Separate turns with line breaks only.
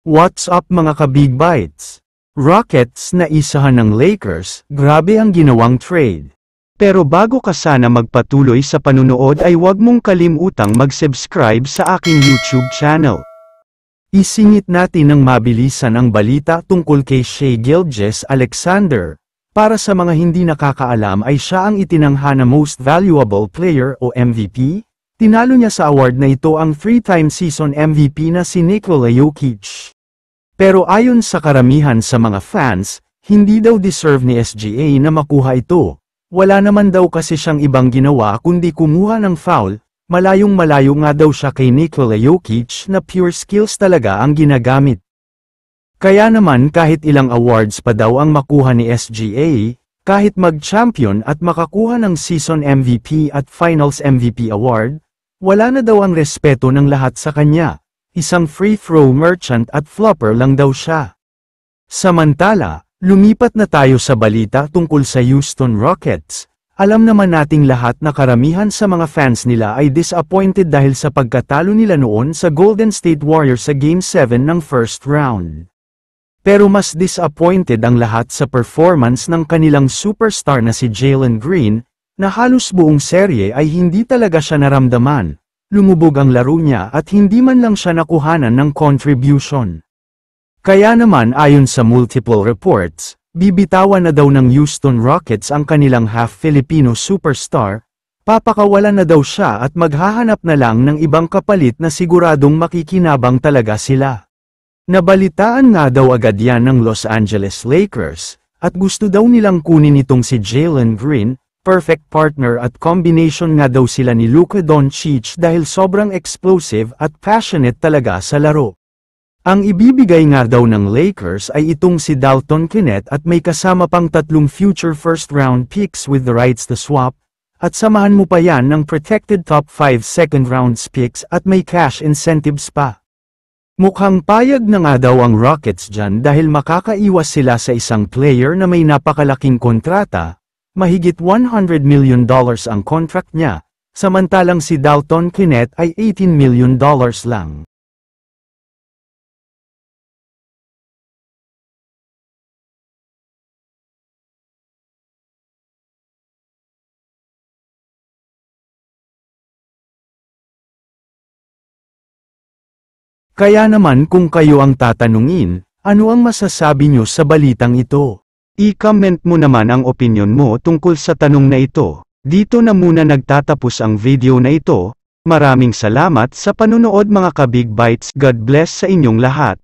What's up mga ka-Big Bites? Rockets na isahan ng Lakers, grabe ang ginawang trade. Pero bago ka sana magpatuloy sa panunood ay huwag mong kalimutang mag-subscribe sa aking YouTube channel. Isingit natin ng mabilisan ang balita tungkol kay Shai Gilgeous-Alexander. Para sa mga hindi nakakaalam ay siya ang itinangha na Most Valuable Player o MVP. Tinalo niya sa award na ito ang 3-time season MVP na si Nikola Jokic. Pero ayon sa karamihan sa mga fans, hindi daw deserve ni SGA na makuha ito. Wala naman daw kasi siyang ibang ginawa kundi kumuha ng foul, malayong-malayo nga daw siya kay Nikola Jokic na pure skills talaga ang ginagamit. Kaya naman kahit ilang awards pa daw ang makuha ni SGA, kahit mag-champion at makakuha ng season MVP at finals MVP award, wala na daw ang respeto ng lahat sa kanya. Isang free throw merchant at flopper lang daw siya. Samantala, lumipat na tayo sa balita tungkol sa Houston Rockets. Alam naman nating lahat na karamihan sa mga fans nila ay disappointed dahil sa pagkatalo nila noon sa Golden State Warriors sa Game 7 ng first round. Pero mas disappointed ang lahat sa performance ng kanilang superstar na si Jalen Green, na halos buong serye ay hindi talaga siya naramdaman. Lumubog ang laro niya at hindi man lang siya nakuhanan ng contribution. Kaya naman ayon sa multiple reports, bibitawan na daw ng Houston Rockets ang kanilang half-Filipino superstar, papakawalan na daw siya at maghahanap na lang ng ibang kapalit na siguradong makikinabang talaga sila. Nabalitaan nga daw agad yan ng Los Angeles Lakers, at gusto daw nilang kunin itong si Jalen Green. Perfect partner at combination nga daw sila ni Luka Doncic dahil sobrang explosive at passionate talaga sa laro. Ang ibibigay nga daw ng Lakers ay itong si Dalton Knecht at may kasama pang 3 future first round picks with the rights to swap, at samahan mo pa yan ng protected top 5 second round picks at may cash incentives pa. Mukhang payag na nga daw ang Rockets dyan dahil makakaiwas sila sa isang player na may napakalaking kontrata. Mahigit $100 million ang contract niya, samantalang si Dalton Knecht ay $18 million lang. Kaya naman kung kayo ang tatanungin, ano ang masasabi niyo sa balitang ito? I-comment mo naman ang opinyon mo tungkol sa tanong na ito. Dito na muna nagtatapos ang video na ito. Maraming salamat sa panunood mga ka-Big Bites. God bless sa inyong lahat.